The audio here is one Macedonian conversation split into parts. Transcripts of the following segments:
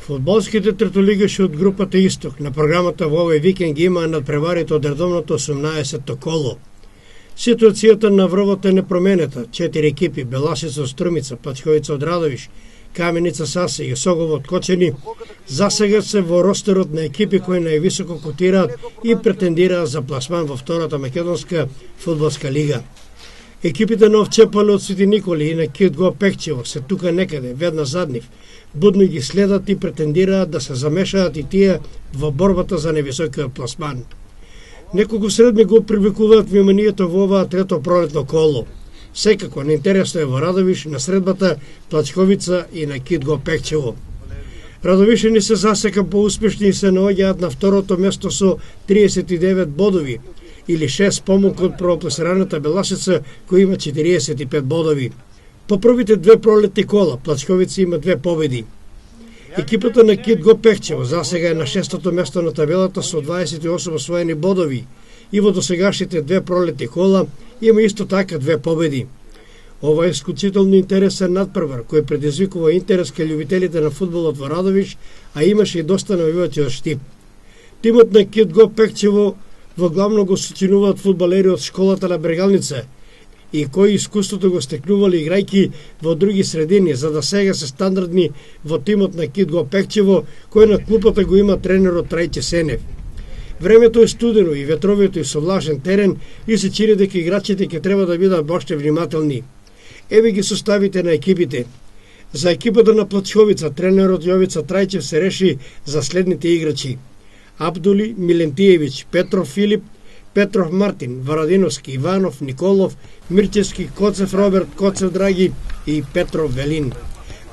Фудбалските третолигаши од групата Исток на програмата во овој викенд ги имаа надпреварите од редовното 18-то коло. Ситуацијата на врвот е непроменета. 4 екипи: Беласица од Струмица, Плачковица од Радовиш, Каменица Сасе и Согово од Кочани, засега се во ростерот на екипи кои највисоко котираат и претендираат за пласман во втората македонска фудбалска лига. Екипите на Овчепале од Свети Николи и на Кит Го Пекчево се тука некаде, веднаш зад нив, будно ги следат и претендираат да се замешаат и тие во борбата за невисокиот пласман. Неколку средби го привлекуваат вниманието во оваа трето пролетно коло. Секако неинтересно е во Радовиш на средбата Плачковица и на Кит Го Пекчево. Радовишени се засека поуспешни и се наоѓаат на второто место со 39 бодови, или 6 помалку од првопласираната Беласица, кој има 45 бодови. По првите две пролетни кола, Плачковица има 2 победи. Екипата на Кит Го Пекчево засега е на 6-то место на табелата со 28 освоени бодови и во досегашните 2 пролетни кола има исто така 2 победи. Ова е исклучително интересен надпревар кој предизвикува интерес кај љубителите на фудбалот во Радовиш, а имаше и доста навивачи од Штип. Тимот на Кит Го Пекчево во главно го сочинуваат фудбалери од школата на Брегалница и кои искуството го стекнували играјки во други средини, за да сега се стандардни во тимот на Кит Го Пекчево, кој на клупата го има тренерот Трајче Сенев. Времето е студено и ветровието и со влажен терен и се чини дека играчите ќе треба да бидат баште внимателни. Еве ги составите на екипите. За екипата на Плачковица тренерот Јовица Трајчев се реши за следните играчи: Абдули Милентиевич, Петров Филип, Петров Мартин, Варадиновски, Иванов, Николов, Мирчевски, Коцев Роберт, Коцев Драги и Петров Велин.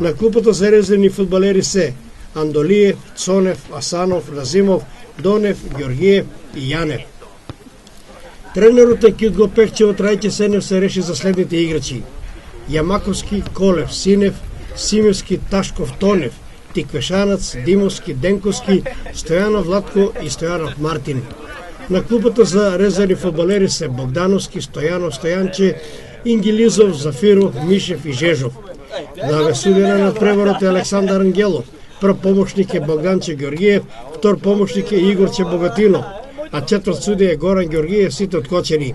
На клупата за резервни фудбалери се Андолиев, Цонев, Асанов, Разимов, Донев, Георгиев и Јанев. Тренерот на Кит Го Пекчево Трајче Сенев се реши за следните играчи: Јамаковски, Колев, Синев, Симевски, Ташков, Тонев, Тиквешанац, Димовски, Денковски, Стојанов Владко и Стојанов Мартин. На клупата за резервни фудбалери се Богдановски, Стојанов, Стојанче, Ингилизов, Зафиров, Мишев и Жежов. Главен судија на надпреварот е Александар Ангелов, прв помошник е Богданче Георгиев, втор помошник е Игорче Богатинов, а четврт судија е Горан Георгиев, сите од Кочани.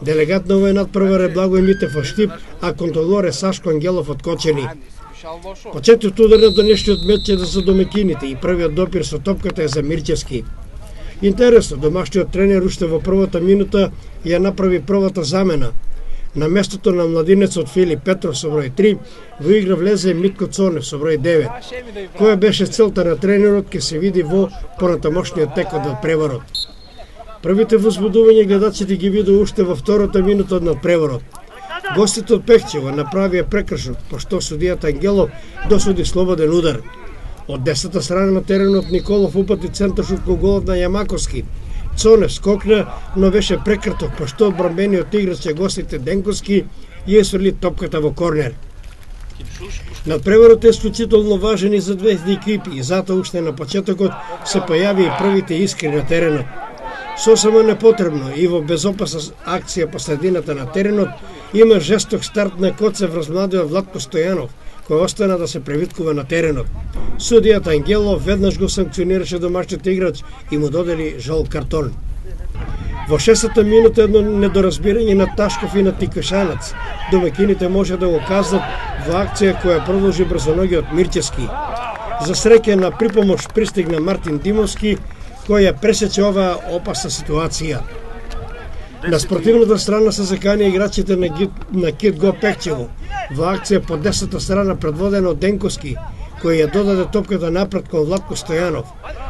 Делегат на овој надпревар е Благој Митев од Штип, а контролор е Сашко Ангелов од Кочани. Почетниот удар на денешниот меч е за домакините и првиот допир со топката е за Мирчевски. Интересно, домашниот тренер уште во првата минута ја направи првата замена. На местото на младинецот Филип Петров со број 3 во игра влезе Митко Цонев со број 9. Која беше целта на тренерот ќе се види во понатамошниот тек од надпреварот. Првите возбудувања гледачите ги видоа уште во втората минута од надпреварот. Гостите од Пекчево направија прекршок, пошто судијата Ангелов досуди слободен удар. Од 10-та страна на теренот Николов упати центаршут кон голот на Јамаковски. Цонев скокна, но беше прекрток, пошто одбранбениот играч е гостите Денковски ја сврли топката во корнер. Надпреварот е исклучително важен и за двете екипи и затоа уште на почетокот се појави и првите искри на теренот. Сосема непотребно и во безопасна акција по средината на теренот има жесток старт на Коцев размладиот Владко Стојанов, кој остана да се превиткува на теренот. Судијата Ангелов веднаш го санкционираше домашниот играч и му додели жол картон. Во 6-та минута едно недоразбирање на Ташков и на Тиквешанац. Домакините може да го казат во акција која продолжи брзоногиот Мирчевски. За среќа на припомош пристигна Мартин Димовски, кој ја пресече оваа опасна ситуација. На спортивната страна се закани играчите на Кит Го Пекчево во акција по 10-та страна предводена од Денковски, кој ја додаде топката напред кон Владко Стојанов.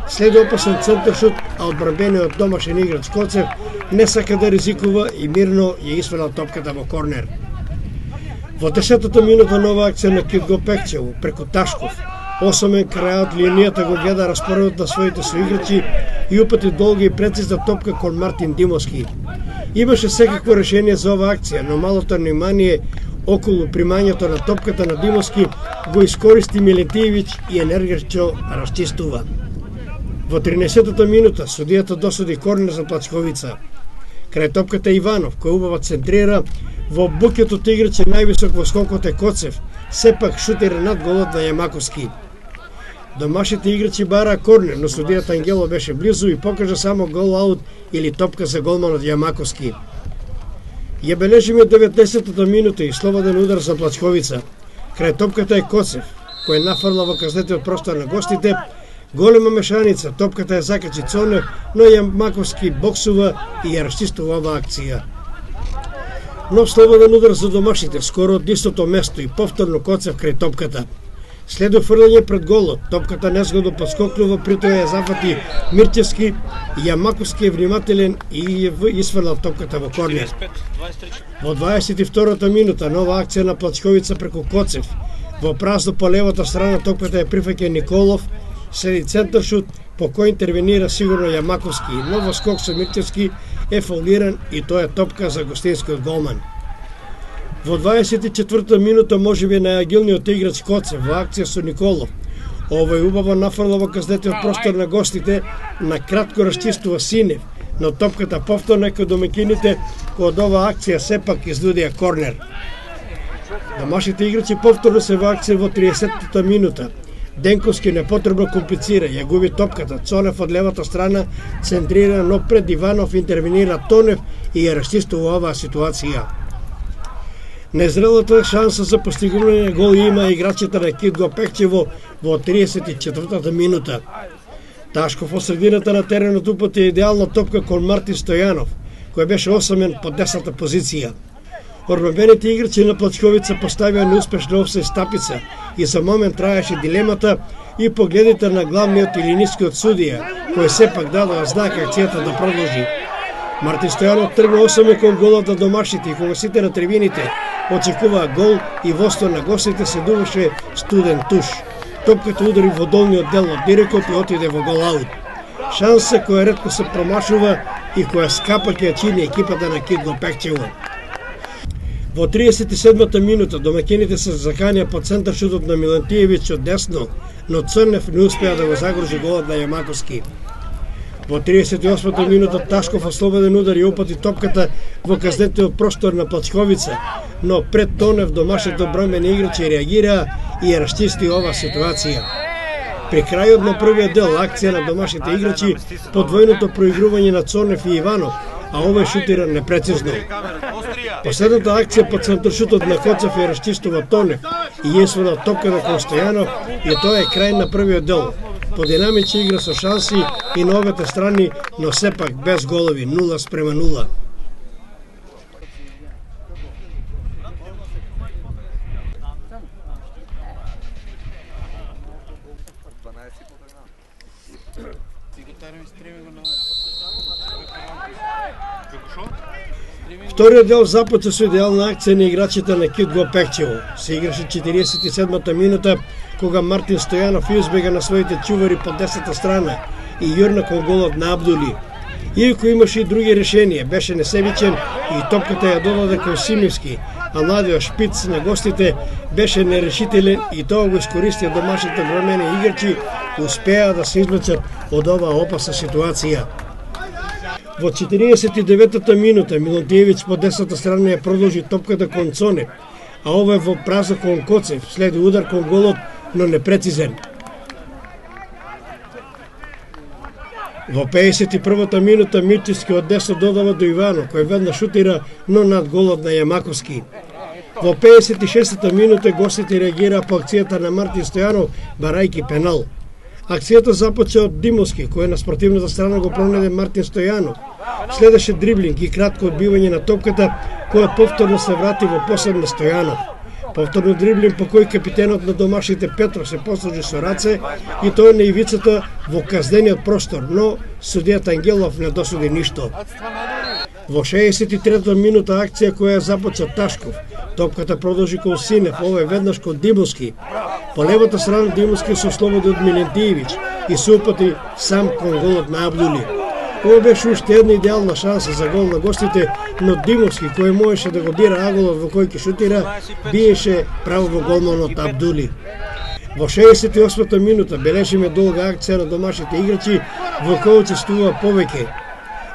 Следи опасен центаршут, а одбранбениот домашен играч Коцев не сака да ризикува и мирно ја исфрла топката во корнер. Во 10-та минута нова акција на Кит Го Пекчево преку Ташков. Осомен крај од линијата го гледа распоредот на своите соиграчи и упати долга и прецизна топка кон Мартин Димовски. Имаше секакво решение за оваа акција, но малото внимание околу примањето на топката на Димовски го искористи Милентиевич и енергично расчистува. Во 13-та минута судијата досуди корнер за Плачковица. Крај топката Иванов, кој убаво центрира, во букетот играч е највисок во скокот е Коцев, сепак шутира над голот на Јамаковски. Домашните играчи бараа корнер, но судијата Ангело беше близу и покажа само гол аут или топка за голманот Јамаковски. Ја бележиме 90-та минута и слободен удар за Плачковица. Крај топката е Коцев, кој нафрла во казнетиот простор на гостите. Голема мешаница, топката е закачи Цонев, но Јамаковски боксува и ја расчистува оваа акција. Нов слободен удар за домашните, скоро од истото место и повторно Коцев крај топката. Следу фрлање пред голот, топката незгодно подскокнува, притоа ја зафати Мирчевски, Јамаковски е внимателен и исфрла топката во корнер. Во 22-та минута нова акција на Плачковица преку Коцев. Во празно по левата страна топката е прифаќа Николов, следи центаршут по кој интервенира сигурно Јамаковски, но во скок со Мирчевски е фаулиран и тоа е топка за гостинскиот голман. Во 24-та минута можеби најагилниот играч Коцев во акција со Николов. Овој убаво нафрла во казнетиот простор на гостите, на кратко расчистува Синев, но топката повторно кај домакините, кој од оваа акција сепак изведија корнер. Домашните играчи повторно се во акција во 30-та минута. Денковски непотребно комплицира, ја губи топката, Цонев од левата страна центрира, но пред Иванов интервенира Тонев и ја расчистува оваа ситуација. Незрелата шанса за постигнување на гол има играчите на Кит Гопекчево во 34-та минута. Ташков од средината на теренот упати идеална топка кон Мартин Стојанов, кој беше осамен по 10-та позиција. Орбените играчи на Плачковица поставија неуспешно офсајд стапица и за момент траеше дилемата и погледите на главниот или нискиот судија, кој сепак дадоа знак акцијата да продолжи. Мартин Стојанов тргна осамен кон голот на домашните и кога сите на трибините очекуваа гол и восто на гостите се дуваше студен туш. Топката удари во долниот дел од дирекот и отиде во гол аут. Шанса која ретко се промашува и која скапа ќе ја чини екипата на Кит Гопекчево. Во 37-та минута домакините се заканија по центаршутот на Милантиевиќ од десно, но Црнев не успеа да го загружи голот на Јамаковски. Во 38-та минута Ташков ослободен удар и опати топката во казнетиот простор на Плачковица, но пред Тонев домашните одбранбени играчи реагираа и ја расчисти оваа ситуација. При крајот на првиот дел акција на домашните играчи по двојното проигрување на Цонев и Иванов, а овој шутира непрецизно. Последната акција по центаршутот на Коцев ја расчистува Тонев и јесвала топката кон Стојанов и тоа е крај на првиот дел. По динамична игра со шанси и на обете страни, но сепак без голови, 0:0. Вториот дел започна со идеална акција на играчите на Кит Гопекчево. Се играше 47-та минута, кога Мартин Стојанов избега на своите чувари по 10-та страна и јурна кон голот на Абдули. Иако имаше и други решенија, беше несебичен и топката ја додаде кај Симивски, а младиот шпиц на гостите беше нерешителен и тоа го искористија домашните бромени играчи, успеа да се измечат од оваа опасна ситуација. Во 49-та минута Милантиевиќ по 10-та страна ја продолжи топката кон Цонев, а ова е во праза кон Коцев, следи удар кон голот, но непрецизен. Во 51-та минута Мирчевски од десно додава до Ивано, кој веднаш шутира, но над голот на Јамаковски. Во 56-та минута гостите реагираа по акцијата на Мартин Стојанов, барајки пенал. Акцијата започна од Димовски, кој на спортивната страна го пронајде Мартин Стојанов. Следеше дриблинг и кратко одбивање на топката, која повторно се врати во посед на Стојанов. Повторно дриблинг по кој капитенот на домашните Петров се послужи со раце и тоа на ивицата во казнениот простор, но судијата Ангелов не досуди ништо. Во 63-та минута акција која започна Ташков. Топката продолжи кон Синев, овој веднаш кон Димовски. По левата страна Димовски се ослободи од Милентиевиќ и се упати сам кон голот на Абдули. Ова беше уште една идеална шанса за гол на гостите, но Димовски, кој можеше да го бира аголот во кој ќе шутира, биеше право во голманот Абдули. Во 68-та минута бележиме долга акција на домашните играчи во која учествува повеќе.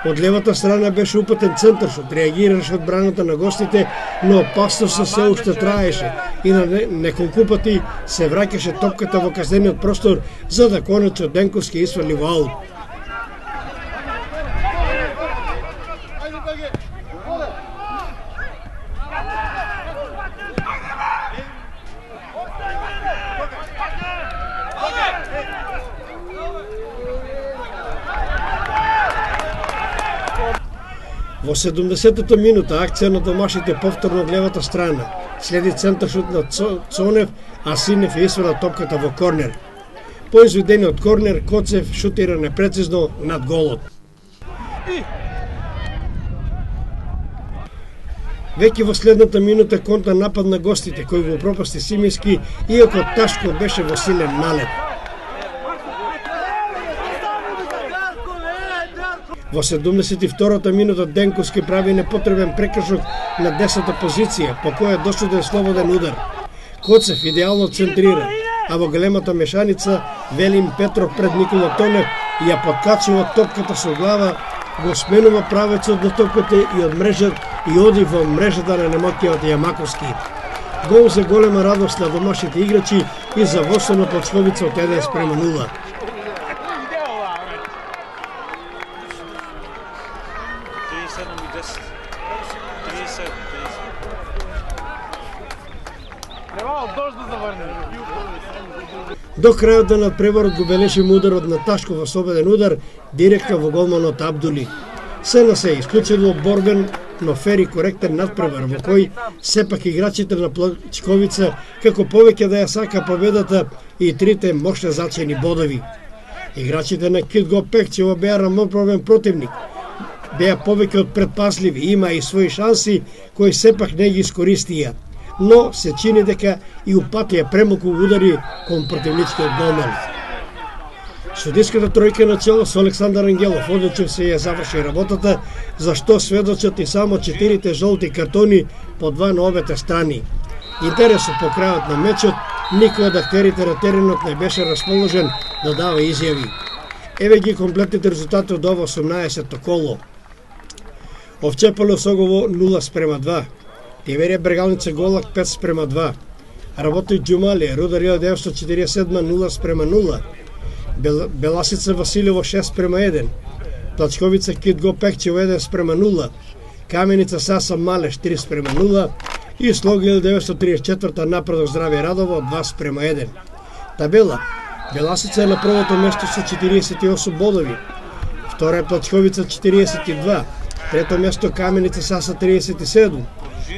Од левата страна беше упатен центаршот, реагираше одбраната на гостите, но опасноста се уште траеше и на неколку пати се враќаше топката во казнениот простор за да конечно Денковски исфрли во аут. Во 70-та минута акција на домашните повторно од левата страна. Следи центаршот на Цонев, а Синев е исфрла топката во корнер. По изведениот корнер, Коцев шутира непрецизно над голот. Веќе во следната минута контра напад на гостите, кој го пропасти Симиски, иако ташко беше во силен налет. Во 72-та минута Денковски прави непотребен прекршок на десната позиција, по која дошуден слободен удар. Коцев идеално центрира, а во големата мешаница Велин Петров пред Никола Тонев ја подкачува топката со глава, го сменува правецот на топката и од мрежат и оди во мрежата на немоќиот Јамаковски. Гол за голема радост на домашните играчи и за Восона Плачковица од 1:0. До крајот на надпреварот го бележиме ударот на Ташко во слободен удар, директно во голманот Абдули. Се на се, исклучено борбен, но фер и коректен надпревар, во кој сепак играчите на Плачковица, како повеќе да ја сака победата и трите мощно зачени бодови. Играчите на Кидго Пекчево беа рамноправен противник, беа повеќе од предпазливи, има и своји шанси, кои сепак не ги искористија, но се чини дека и упатија премалку удари кон противничкиот голман. Судиската тројка на чело со Александар Ангелов одлучен се ја заврши работата, за што сведочат и само 4 жолти картони по 2 на обете страни. Интересот по крајот на мечот, никој од актерите на теренот не беше расположен да дава изјави. Еве ги комплетните резултати од ова 18-то коло. Овче Полосогово 0:2. Тиверија Бергалница Голак 5:2. Работи Ѓумалија, Рудар 1947 0:0. Беласица Василево 6:1. Плачковица Кидго Пекчево 1:0. Каменица Саса Малеш 3:0. И Слог 1934 Напредок Здравје Радово 2:1. Табела. Беласица е на првото место со 48 бодови. Втора е Плачковица 42. Трето место Каменица Саса 37.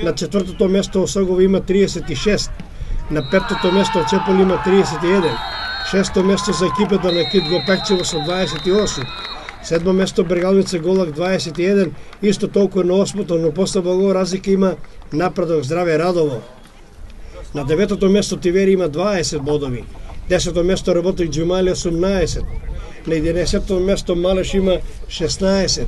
На четвртото место Осогово има 36. На петтото место Чепол има 31. Шесто место за екипата на Кидго Пекчево со 28. Седмо место Бергалница Голак 21. Исто толку на осмото, но послаба гол разлика има Напредок Здравје Радово. На деветото место Тивери има 20 бодови. 10-то место Работи Ѓумалија 18. На 11-то место Малеш има 16.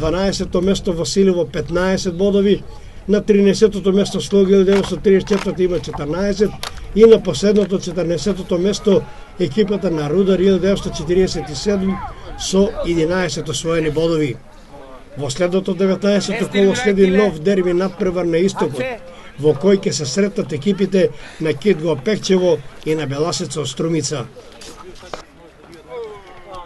12-то место Василево 15 бодови. На 13-то место Слог 1934 има 14 и на последното 14-то место екипата на Рудар 1947 со 11 освоени бодови. Во следното 19-то коло следи нов дерби надпревар на истокот, во кој ќе се сретнат екипите на Кидго Пекчево и на Беласица од Струмица.